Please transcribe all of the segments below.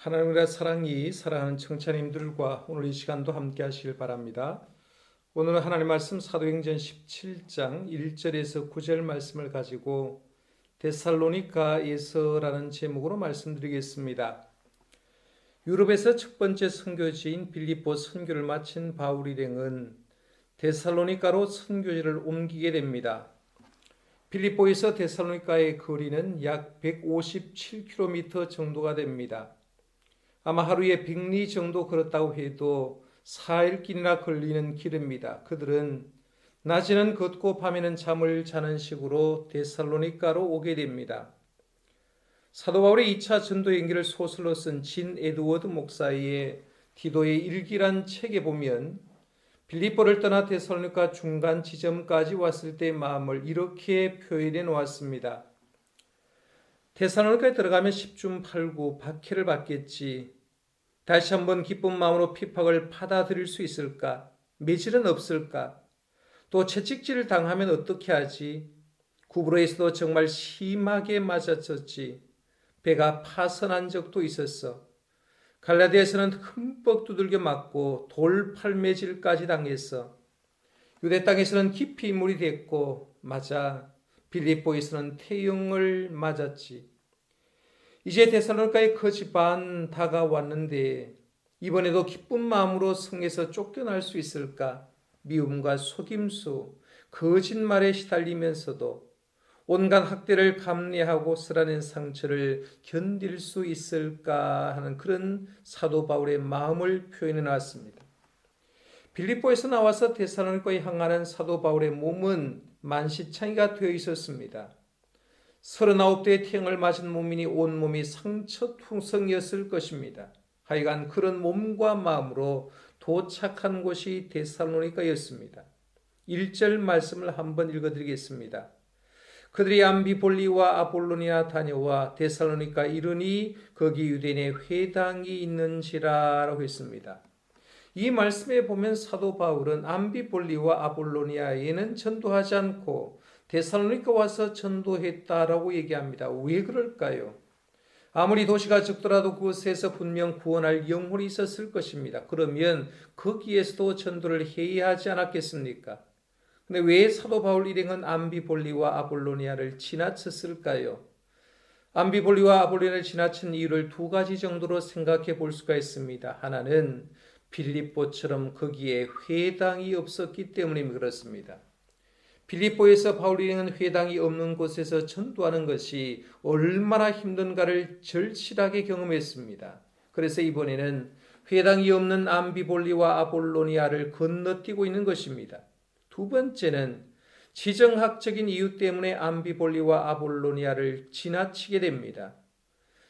하나님의 사랑이 사랑하는 청취자님들과 오늘 이 시간도 함께 하시길 바랍니다. 오늘은 하나님 말씀 사도행전 17장 1절에서 9절 말씀을 가지고 데살로니가에서라는 제목으로 말씀드리겠습니다. 유럽에서 첫 번째 선교지인 빌립보 선교를 마친 바울 일행은 데살로니가로 선교지를 옮기게 됩니다. 빌립보에서 데살로니가의 거리는 약 157km 정도가 됩니다. 아마 하루에 100리 정도 걸었다고 해도 4일길이나 걸리는 길입니다. 그들은 낮에는 걷고 밤에는 잠을 자는 식으로 데살로니가로 오게 됩니다. 사도 바울의 2차 전도 연기를 소설로 쓴 진 에드워드 목사의 디도의 일기란 책에 보면 빌립보를 떠나 데살로니가 중간 지점까지 왔을 때의 마음을 이렇게 표현해 놓았습니다. 데살로니가에 들어가면 10중 8구 박해를 받겠지. 다시 한번 기쁜 마음으로 핍박을 받아들일 수 있을까? 매질은 없을까? 또 채찍질을 당하면 어떻게 하지? 구부러에서도 정말 심하게 맞았었지. 배가 파선한 적도 있었어. 갈라디아에서는 흠뻑 두들겨 맞고 돌팔매질까지 당했어. 유대 땅에서는 깊이 물이 됐고, 맞아. 빌립보에서는 태형을 맞았지. 이제 데살로니가의 거지 반 다가왔는데 이번에도 기쁜 마음으로 성에서 쫓겨날 수 있을까? 미움과 속임수, 거짓말에 시달리면서도 온갖 학대를 감내하고 쓰라린 상처를 견딜 수 있을까 하는 그런 사도 바울의 마음을 표현해 놨습니다. 빌립보에서 나와서 데살로니가에 향하는 사도 바울의 몸은 만시창이가 되어 있었습니다. 39대의 태형을 맞은 몸이니 온몸이 상처투성이었을 것입니다. 하여간 그런 몸과 마음으로 도착한 곳이 데살로니가였습니다. 1절 말씀을 한번 읽어드리겠습니다. 그들이 암비볼리와 아볼로니아 다녀와 데살로니가 이르니 거기 유대인의 회당이 있는지라라고 했습니다. 이 말씀에 보면 사도 바울은 암비볼리와 아볼로니아에는 전도하지 않고 데살로니가 와서 전도했다라고 얘기합니다. 왜 그럴까요? 아무리 도시가 적더라도 그곳에서 분명 구원할 영혼이 있었을 것입니다. 그러면 거기에서도 전도를 해야 하지 않았겠습니까? 근데 왜 사도 바울 일행은 암비볼리와 아볼로니아를 지나쳤을까요? 암비볼리와 아볼로니아를 지나친 이유를 두 가지 정도로 생각해 볼 수가 있습니다. 하나는 빌립보처럼 거기에 회당이 없었기 때문에 그렇습니다. 빌립보에서 바울 일행은 회당이 없는 곳에서 전도하는 것이 얼마나 힘든가를 절실하게 경험했습니다. 그래서 이번에는 회당이 없는 암비볼리와 아볼로니아를 건너뛰고 있는 것입니다. 두 번째는 지정학적인 이유 때문에 암비볼리와 아볼로니아를 지나치게 됩니다.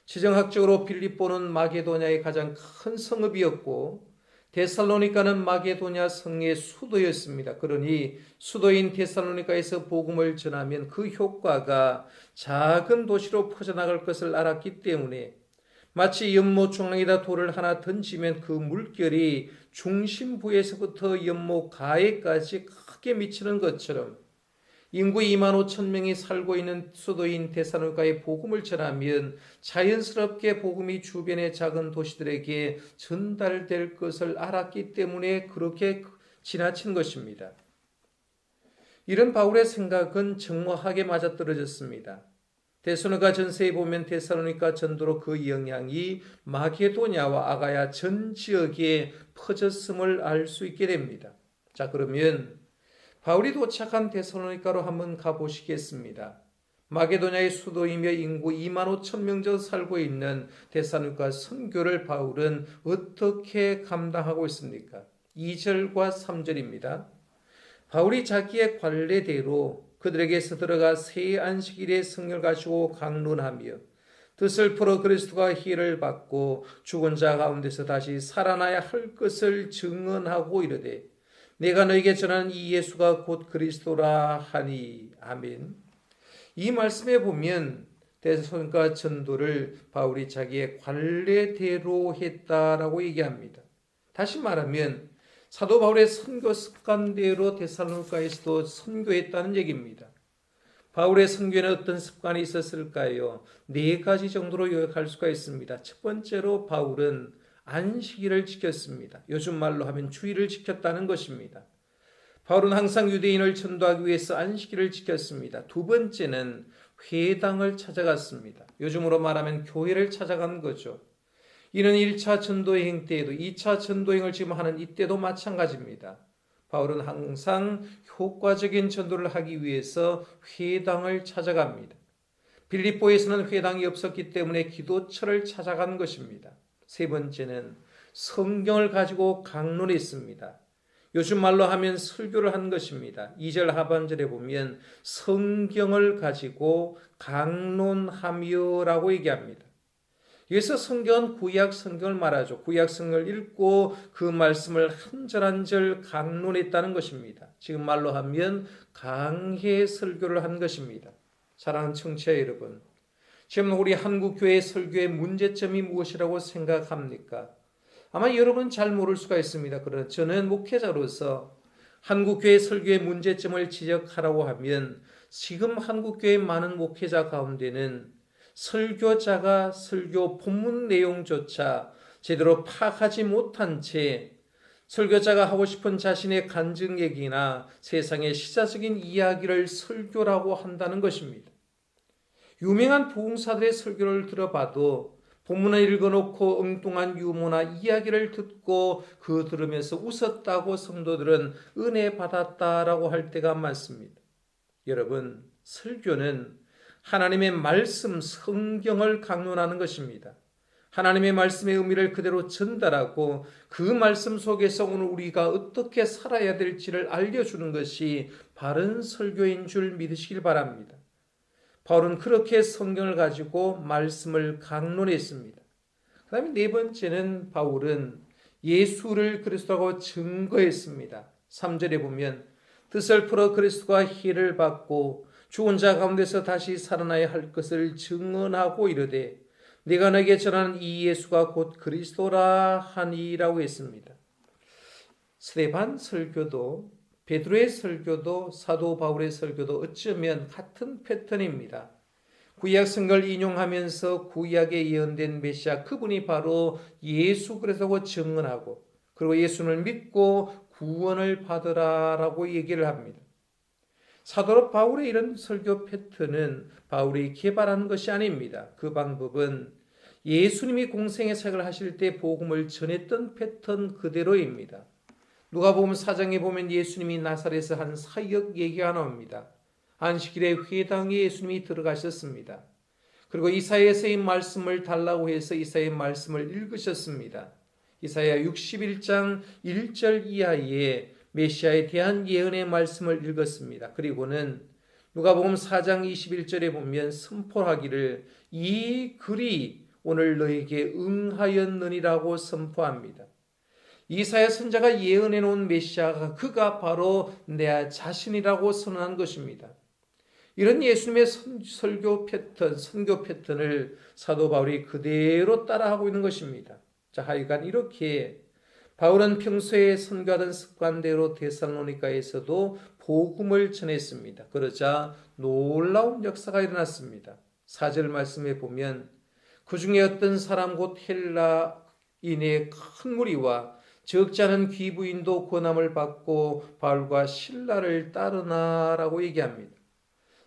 지정학적으로 빌립보는 마게도냐의 가장 큰 성읍이었고 데살로니가는 마게도냐 성의 수도였습니다. 그러니 수도인 데살로니가에서 복음을 전하면 그 효과가 작은 도시로 퍼져나갈 것을 알았기 때문에 마치 연못 중앙에다 돌을 하나 던지면 그 물결이 중심부에서부터 연못 가해까지 크게 미치는 것처럼 인구 2만 5천 명이 살고 있는 수도인 데살로니가에 복음을 전하면 자연스럽게 복음이 주변의 작은 도시들에게 전달될 것을 알았기 때문에 그렇게 지나친 것입니다. 이런 바울의 생각은 정확하게 맞아떨어졌습니다. 데살로니가 전서에 보면 데살로니가 전도로 그 영향이 마게도냐와 아가야 전 지역에 퍼졌음을 알 수 있게 됩니다. 자, 그러면 바울이 도착한 데살로니가로 한번 가보시겠습니다. 마게도냐의 수도이며 인구 2만 5천 명 정도 살고 있는 데살로니가 선교를 바울은 어떻게 감당하고 있습니까? 2절과 3절입니다. 바울이 자기의 관례대로 그들에게서 들어가 새 안식일에 성령을 가지고 강론하며 뜻을 풀어 그리스도가 희를 받고 죽은 자 가운데서 다시 살아나야 할 것을 증언하고 이르되 내가 너에게 전하는 이 예수가 곧 그리스도라 하니 아멘. 이 말씀에 보면 데살로니가 전도를 바울이 자기의 관례대로 했다라고 얘기합니다. 다시 말하면 사도 바울의 선교 습관대로 데살로니가에서도 선교했다는 얘기입니다. 바울의 선교에는 어떤 습관이 있었을까요? 네 가지 정도로 요약할 수가 있습니다. 첫 번째로 바울은 안식일을 지켰습니다. 요즘 말로 하면 주일을 지켰다는 것입니다. 바울은 항상 유대인을 전도하기 위해서 안식일을 지켰습니다. 두 번째는 회당을 찾아갔습니다. 요즘으로 말하면 교회를 찾아간 거죠. 이는 1차 전도여행 때에도 2차 전도여행을 지금 하는 이때도 마찬가지입니다. 바울은 항상 효과적인 전도를 하기 위해서 회당을 찾아갑니다. 빌립보에서는 회당이 없었기 때문에 기도처를 찾아간 것입니다. 세 번째는 성경을 가지고 강론했습니다. 요즘 말로 하면 설교를 한 것입니다. 2절 하반절에 보면 성경을 가지고 강론하며라고 얘기합니다. 여기서 성경은 구약 성경을 말하죠. 구약 성경을 읽고 그 말씀을 한 절 한 절 강론했다는 것입니다. 지금 말로 하면 강해 설교를 한 것입니다. 사랑하는 청취자 여러분, 지금 우리 한국교회 설교의 문제점이 무엇이라고 생각합니까? 아마 여러분은 잘 모를 수가 있습니다. 그러나 저는 목회자로서 한국교회 설교의 문제점을 지적하라고 하면 지금 한국교회 많은 목회자 가운데는 설교자가 설교 본문 내용조차 제대로 파악하지 못한 채 설교자가 하고 싶은 자신의 간증 얘기나 세상의 시사적인 이야기를 설교라고 한다는 것입니다. 유명한 부흥사들의 설교를 들어봐도 본문을 읽어놓고 엉뚱한 유머나 이야기를 듣고 그 들으면서 웃었다고 성도들은 은혜 받았다라고 할 때가 많습니다. 여러분, 설교는 하나님의 말씀, 성경을 강론하는 것입니다. 하나님의 말씀의 의미를 그대로 전달하고 그 말씀 속에서 오늘 우리가 어떻게 살아야 될지를 알려주는 것이 바른 설교인 줄 믿으시길 바랍니다. 바울은 그렇게 성경을 가지고 말씀을 강론했습니다. 그 다음에 네 번째는 바울은 예수를 그리스도라고 증거했습니다. 3절에 보면 뜻을 풀어 그리스도가 희를 받고 죽은 자 가운데서 다시 살아나야 할 것을 증언하고 이르되 내가 너에게 전하는 이 예수가 곧 그리스도라 하니라고 했습니다. 스데반 설교도 베드로의 설교도 사도 바울의 설교도 어쩌면 같은 패턴입니다. 구약 성경을 인용하면서 구약에 예언된 메시아 그분이 바로 예수 그리스도라고 증언하고 그리고 예수를 믿고 구원을 받으라라고 얘기를 합니다. 사도 바울의 이런 설교 패턴은 바울이 개발한 것이 아닙니다. 그 방법은 예수님이 공생의 사역을 하실 때 복음을 전했던 패턴 그대로입니다. 누가복음 4장에 보면 예수님이 나사렛에서 한 사역 얘기가 나옵니다. 안식일에 회당에 예수님이 들어가셨습니다. 그리고 이사야서의 말씀을 달라고 해서 이사야의 말씀을 읽으셨습니다. 이사야 61장 1절 이하에 메시아에 대한 예언의 말씀을 읽었습니다. 그리고는 누가복음 4장 21절에 보면 선포하기를 이 글이 오늘 너에게 응하였느니라고 선포합니다. 이사야 선자가 예언해 놓은 메시아가 그가 바로 내 자신이라고 선언한 것입니다. 이런 예수님의 설교 패턴, 선교 패턴을 사도 바울이 그대로 따라하고 있는 것입니다. 자, 하여간 이렇게 바울은 평소에 선교하던 습관대로 데살로니가에서도 복음을 전했습니다. 그러자 놀라운 역사가 일어났습니다. 4절 말씀에 보면 그 중에 어떤 사람 곧 헬라인의 큰 무리와 적지 않은 귀부인도 권함을 받고 바울과 실라를 따르나라고 얘기합니다.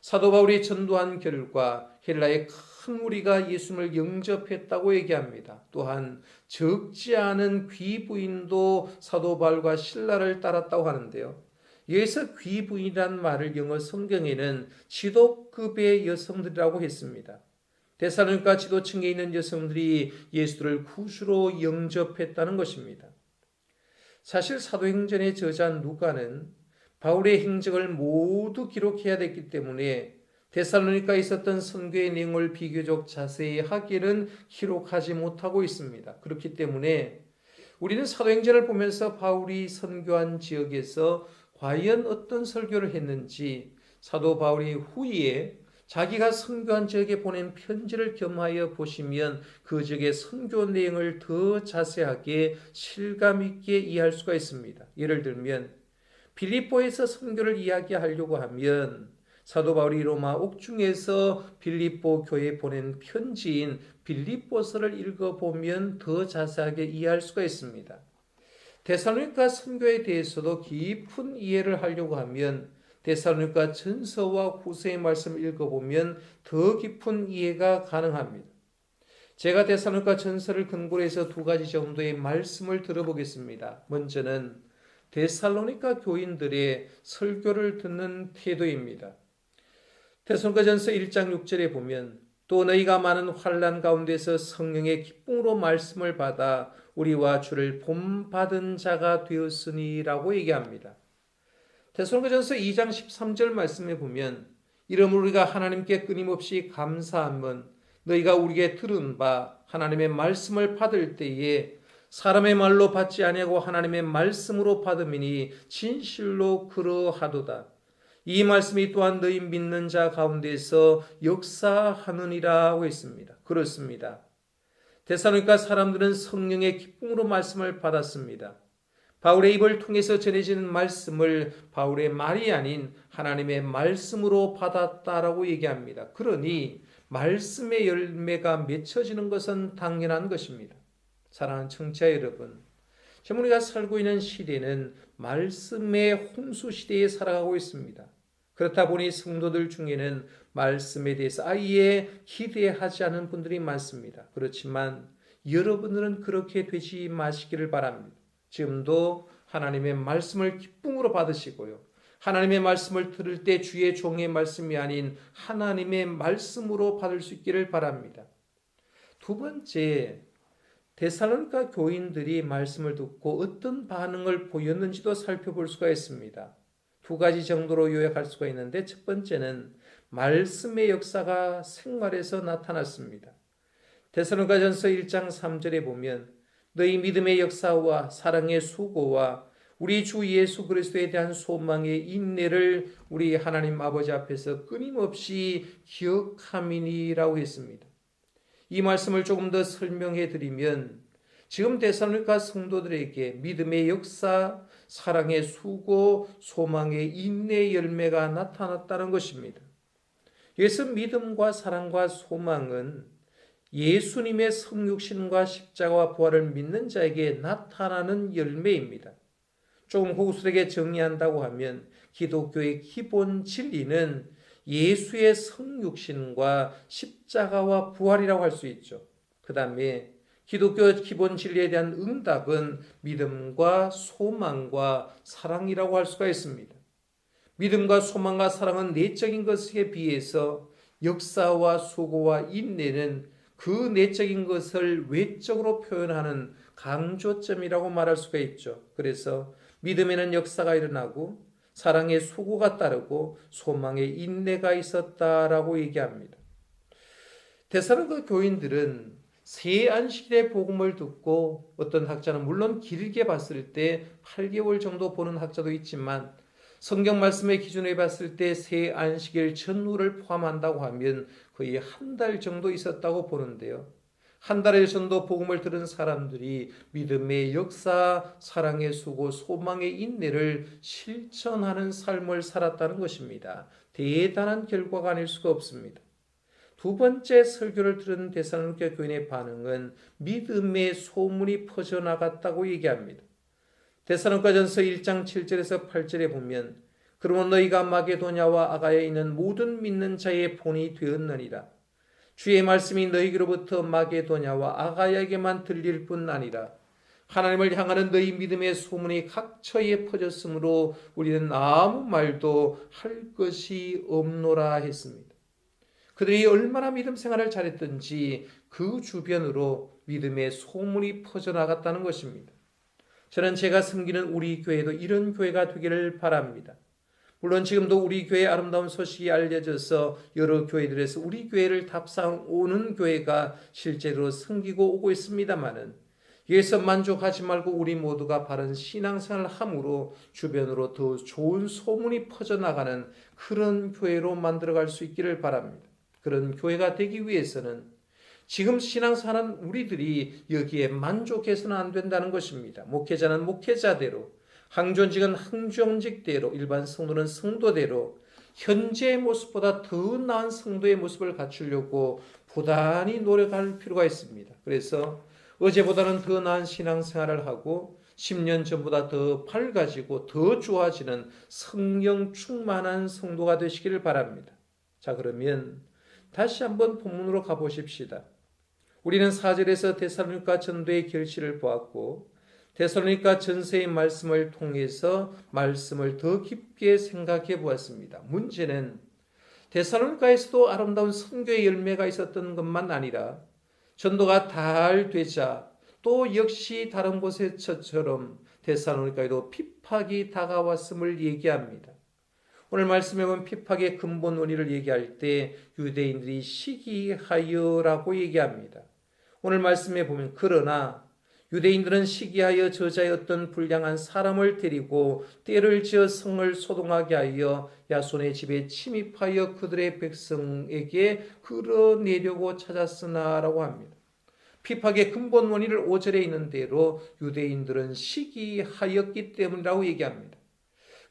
사도 바울이 전도한 결과 헬라의 큰 무리가 예수님을 영접했다고 얘기합니다. 또한 적지 않은 귀부인도 사도 바울과 실라를 따랐다고 하는데요. 여기서 귀부인이라는 말을 영어 성경에는 지도급의 여성들이라고 했습니다. 데살로니가 지도층에 있는 여성들이 예수를 구주로 영접했다는 것입니다. 사실 사도행전의 저자 누가는 바울의 행적을 모두 기록해야 됐기 때문에 데살로니가에 있었던 선교의 내용을 비교적 자세히 하기는 기록하지 못하고 있습니다. 그렇기 때문에 우리는 사도행전을 보면서 바울이 선교한 지역에서 과연 어떤 설교를 했는지 사도 바울이 후에 자기가 선교한 지역에 보낸 편지를 겸하여 보시면 그 지역의 선교 내용을 더 자세하게 실감 있게 이해할 수가 있습니다. 예를 들면 빌립보에서 선교를 이야기하려고 하면 사도 바울이 로마 옥중에서 빌립보 교회에 보낸 편지인 빌립보서를 읽어보면 더 자세하게 이해할 수가 있습니다. 데살로니가 선교에 대해서도 깊은 이해를 하려고 하면 데살로니가 전서와 후서의 말씀을 읽어보면 더 깊은 이해가 가능합니다. 제가 데살로니가 전서를 근거로 해서 두 가지 정도의 말씀을 들어보겠습니다. 먼저는 데살로니가 교인들의 설교를 듣는 태도입니다. 데살로니가전서 1장 6절에 보면 또 너희가 많은 환난 가운데서 성령의 기쁨으로 말씀을 받아 우리와 주를 본받은 자가 되었으니라고 얘기합니다. 데살로니가전서 2장 13절 말씀에 보면 이러므로 우리가 하나님께 끊임없이 감사함은 너희가 우리에게 들은 바 하나님의 말씀을 받을 때에 사람의 말로 받지 아니하고 하나님의 말씀으로 받음이니 진실로 그러하도다. 이 말씀이 또한 너희 믿는 자 가운데서 역사하느니라고 했습니다. 그렇습니다. 데살로니가 사람들은 성령의 기쁨으로 말씀을 받았습니다. 바울의 입을 통해서 전해지는 말씀을 바울의 말이 아닌 하나님의 말씀으로 받았다라고 얘기합니다. 그러니 말씀의 열매가 맺혀지는 것은 당연한 것입니다. 사랑하는 청취자 여러분, 지금 우리가 살고 있는 시대는 말씀의 홍수 시대에 살아가고 있습니다. 그렇다 보니 성도들 중에는 말씀에 대해서 아예 기대하지 않은 분들이 많습니다. 그렇지만 여러분들은 그렇게 되지 마시기를 바랍니다. 지금도 하나님의 말씀을 기쁨으로 받으시고요. 하나님의 말씀을 들을 때 주의 종의 말씀이 아닌 하나님의 말씀으로 받을 수 있기를 바랍니다. 두 번째, 데살로니가 교인들이 말씀을 듣고 어떤 반응을 보였는지도 살펴볼 수가 있습니다. 두 가지 정도로 요약할 수가 있는데 첫 번째는 말씀의 역사가 생활에서 나타났습니다. 데살로니가전서 1장 3절에 보면 너희 믿음의 역사와 사랑의 수고와 우리 주 예수 그리스도에 대한 소망의 인내를 우리 하나님 아버지 앞에서 끊임없이 기억함이니라고 했습니다. 이 말씀을 조금 더 설명해 드리면 지금 데살로니가 성도들에게 믿음의 역사, 사랑의 수고, 소망의 인내의 열매가 나타났다는 것입니다. 여기서 믿음과 사랑과 소망은 예수님의 성육신과 십자가와 부활을 믿는 자에게 나타나는 열매입니다. 조금 고급스럽게 정리한다고 하면 기독교의 기본 진리는 예수의 성육신과 십자가와 부활이라고 할 수 있죠. 그 다음에 기독교 기본 진리에 대한 응답은 믿음과 소망과 사랑이라고 할 수가 있습니다. 믿음과 소망과 사랑은 내적인 것에 비해서 역사와 수고와 인내는 그 내적인 것을 외적으로 표현하는 강조점이라고 말할 수가 있죠. 그래서 믿음에는 역사가 일어나고 사랑의 수고가 따르고 소망의 인내가 있었다라고 얘기합니다. 데살로니가 교인들은 새 안식일의 복음을 듣고 어떤 학자는 물론 길게 봤을 때 8개월 정도 보는 학자도 있지만 성경 말씀의 기준에 봤을 때 새 안식일 전후를 포함한다고 하면 거의 한 달 정도 있었다고 보는데요. 한 달의 전도 복음을 들은 사람들이 믿음의 역사, 사랑의 수고, 소망의 인내를 실천하는 삶을 살았다는 것입니다. 대단한 결과가 아닐 수가 없습니다. 두 번째 설교를 들은 데살로니가 교인의 반응은 믿음의 소문이 퍼져나갔다고 얘기합니다. 데살로니가전서 1장 7절에서 8절에 보면 그러면 너희가 마게도냐와 아가야에 있는 모든 믿는 자의 본이 되었느니라. 주의 말씀이 너희로부터 마게도냐와 아가야에게만 들릴 뿐 아니라 하나님을 향하는 너희 믿음의 소문이 각처에 퍼졌으므로 우리는 아무 말도 할 것이 없노라 했습니다. 그들이 얼마나 믿음 생활을 잘했든지 그 주변으로 믿음의 소문이 퍼져나갔다는 것입니다. 저는 제가 섬기는 우리 교회도 이런 교회가 되기를 바랍니다. 물론 지금도 우리 교회의 아름다운 소식이 알려져서 여러 교회들에서 우리 교회를 답상 오는 교회가 실제로 섬기고 오고 있습니다마는 여기서 만족하지 말고 우리 모두가 바른 신앙생활을 함으로 주변으로 더 좋은 소문이 퍼져나가는 그런 교회로 만들어갈 수 있기를 바랍니다. 그런 교회가 되기 위해서는 지금 신앙생활은 우리들이 여기에 만족해서는 안 된다는 것입니다. 목회자는 목회자대로, 항존직은 항존직대로, 일반 성도는 성도대로 현재의 모습보다 더 나은 성도의 모습을 갖추려고 부단히 노력할 필요가 있습니다. 그래서 어제보다는 더 나은 신앙생활을 하고 10년 전보다 더 밝아지고 더 좋아지는 성령 충만한 성도가 되시기를 바랍니다. 자, 그러면 다시 한번 본문으로 가보십시다. 우리는 4절에서 데살로니가 전도의 결실을 보았고 데살로니가 전서의 말씀을 통해서 말씀을 더 깊게 생각해 보았습니다. 문제는 데살로니가에서도 아름다운 선교의 열매가 있었던 것만 아니라 전도가 잘 되자 또 역시 다른 곳에서처럼 데살로니가에도 핍박이 다가왔음을 얘기합니다. 오늘 말씀에 보면 핍박의 근본 원인을 얘기할 때 유대인들이 시기하여라고 얘기합니다. 오늘 말씀에 보면 그러나 유대인들은 시기하여 저자의 어떤 불량한 사람을 데리고 떼를 지어 성을 소동하게 하여 야손의 집에 침입하여 그들의 백성에게 끌어내려고 찾았으나라고 합니다. 핍박의 근본 원인을 5절에 있는 대로 유대인들은 시기하였기 때문이라고 얘기합니다.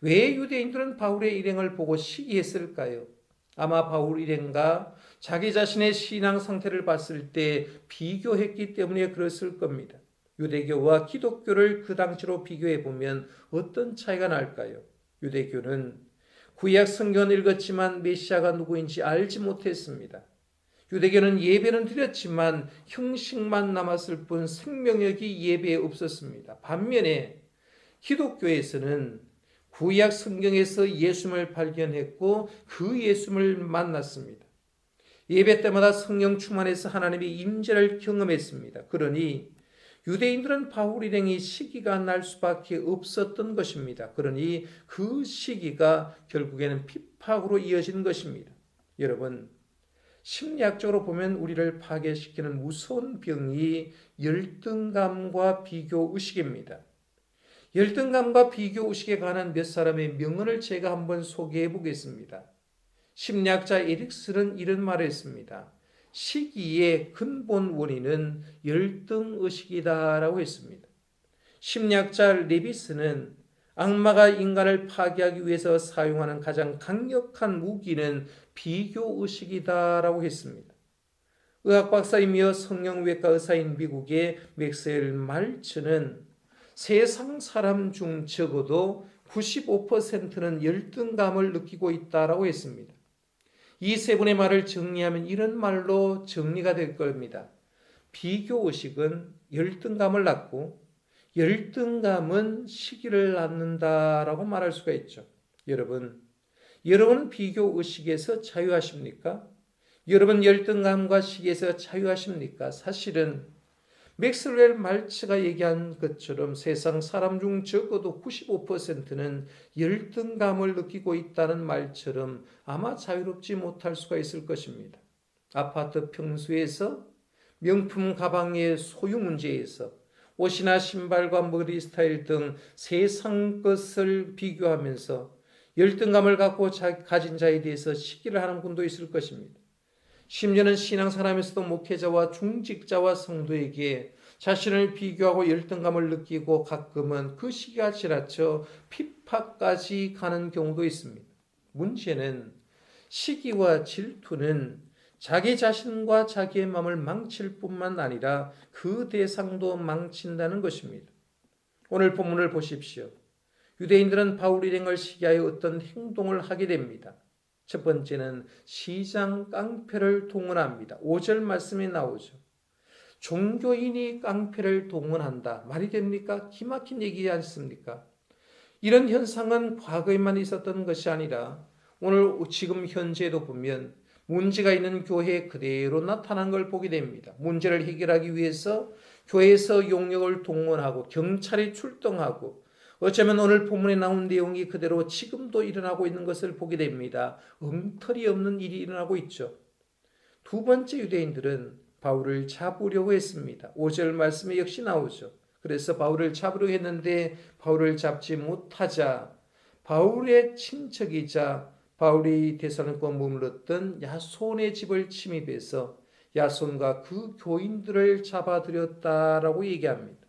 왜 유대인들은 바울의 일행을 보고 시기했을까요? 아마 바울 일행과 자기 자신의 신앙 상태를 봤을 때 비교했기 때문에 그랬을 겁니다. 유대교와 기독교를 그 당시로 비교해 보면 어떤 차이가 날까요? 유대교는 구약 성경을 읽었지만 메시아가 누구인지 알지 못했습니다. 유대교는 예배는 드렸지만 형식만 남았을 뿐 생명력이 예배에 없었습니다. 반면에 기독교에서는 구약 성경에서 예수님을 발견했고 그 예수님을 만났습니다. 예배 때마다 성령 충만해서 하나님의 임재를 경험했습니다. 그러니 유대인들은 바울 일행이 시기가 날 수밖에 없었던 것입니다. 그러니 그 시기가 결국에는 핍박으로 이어진 것입니다. 여러분, 심리학적으로 보면 우리를 파괴시키는 무서운 병이 열등감과 비교의식입니다. 열등감과 비교의식에 관한 몇 사람의 명언을 제가 한번 소개해 보겠습니다. 심리학자 에릭슨은 이런 말을 했습니다. 시기의 근본 원인은 열등의식이다라고 했습니다. 심리학자 레비스는 악마가 인간을 파괴하기 위해서 사용하는 가장 강력한 무기는 비교의식이다라고 했습니다. 의학 박사이며 성형외과 의사인 미국의 맥스웰 말츠는 세상 사람 중 적어도 95%는 열등감을 느끼고 있다라고 했습니다. 이 세 분의 말을 정리하면 이런 말로 정리가 될 겁니다. 비교의식은 열등감을 낳고 열등감은 시기를 낳는다라고 말할 수가 있죠. 여러분은 비교의식에서 자유하십니까? 여러분 열등감과 시기에서 자유하십니까? 사실은 맥스웰 말츠가 얘기한 것처럼 세상 사람 중 적어도 95%는 열등감을 느끼고 있다는 말처럼 아마 자유롭지 못할 수가 있을 것입니다. 아파트 평수에서 명품 가방의 소유 문제에서 옷이나 신발과 머리 스타일 등 세상 것을 비교하면서 열등감을 갖고 가진 자에 대해서 시기를 하는 분도 있을 것입니다. 심지어는 신앙사람에서도 목회자와 중직자와 성도에게 자신을 비교하고 열등감을 느끼고 가끔은 그 시기가 지나쳐 핍박까지 가는 경우도 있습니다. 문제는 시기와 질투는 자기 자신과 자기의 마음을 망칠 뿐만 아니라 그 대상도 망친다는 것입니다. 오늘 본문을 보십시오. 유대인들은 바울 일행을 시기하여 어떤 행동을 하게 됩니다. 첫 번째는 시장 깡패를 동원합니다. 5절 말씀에 나오죠. 종교인이 깡패를 동원한다. 말이 됩니까? 기막힌 얘기지 않습니까? 이런 현상은 과거에만 있었던 것이 아니라 오늘 지금 현재도 보면 문제가 있는 교회에 그대로 나타난 걸 보게 됩니다. 문제를 해결하기 위해서 교회에서 용역을 동원하고 경찰이 출동하고 어쩌면 오늘 본문에 나온 내용이 그대로 지금도 일어나고 있는 것을 보게 됩니다. 엉터리 없는 일이 일어나고 있죠. 두 번째, 유대인들은 바울을 잡으려고 했습니다. 5절 말씀에 역시 나오죠. 그래서 바울을 잡으려고 했는데 바울을 잡지 못하자 바울의 친척이자 바울이 데살로니가에 머물렀던 야손의 집을 침입해서 야손과 그 교인들을 잡아들였다라고 얘기합니다.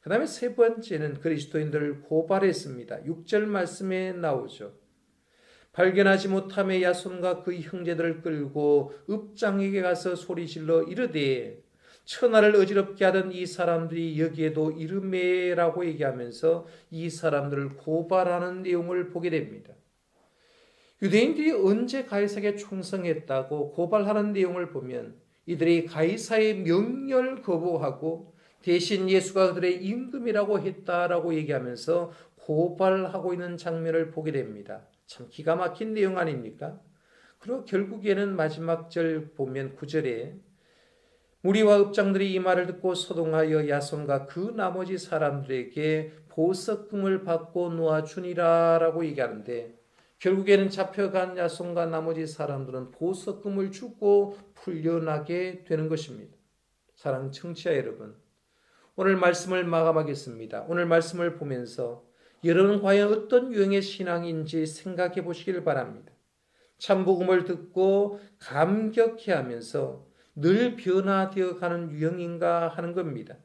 그 다음에 세 번째는 그리스도인들을 고발했습니다. 6절 말씀에 나오죠. 발견하지 못함에 야손과 그의 형제들을 끌고 읍장에게 가서 소리질러 이르되 천하를 어지럽게 하던 이 사람들이 여기에도 이르매라고 얘기하면서 이 사람들을 고발하는 내용을 보게 됩니다. 유대인들이 언제 가이사에게 충성했다고 고발하는 내용을 보면 이들이 가이사의 명령을 거부하고 대신 예수가 그들의 임금이라고 했다라고 얘기하면서 고발하고 있는 장면을 보게 됩니다. 참 기가 막힌 내용 아닙니까? 그리고 결국에는 마지막 절 보면 9절에 무리와 읍장들이 이 말을 듣고 소동하여 야손과 그 나머지 사람들에게 보석금을 받고 놓아주니라 라고 얘기하는데 결국에는 잡혀간 야손과 나머지 사람들은 보석금을 주고 풀려나게 되는 것입니다. 사랑하는 청취자 여러분, 오늘 말씀을 마감하겠습니다. 오늘 말씀을 보면서 여러분은 과연 어떤 유형의 신앙인지 생각해 보시길 바랍니다. 참복음을 듣고 감격해하면서 늘 변화되어 가는 유형인가 하는 겁니다.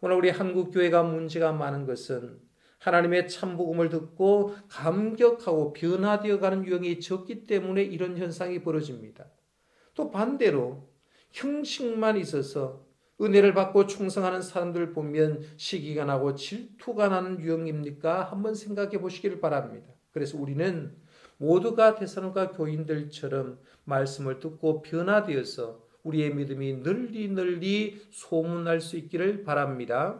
오늘 우리 한국교회가 문제가 많은 것은 하나님의 참복음을 듣고 감격하고 변화되어 가는 유형이 적기 때문에 이런 현상이 벌어집니다. 또 반대로 형식만 있어서 은혜를 받고 충성하는 사람들 보면 시기가 나고 질투가 나는 유형입니까? 한번 생각해 보시길 바랍니다. 그래서 우리는 모두가 데살로니가 교인들처럼 말씀을 듣고 변화되어서 우리의 믿음이 널리 소문날 수 있기를 바랍니다.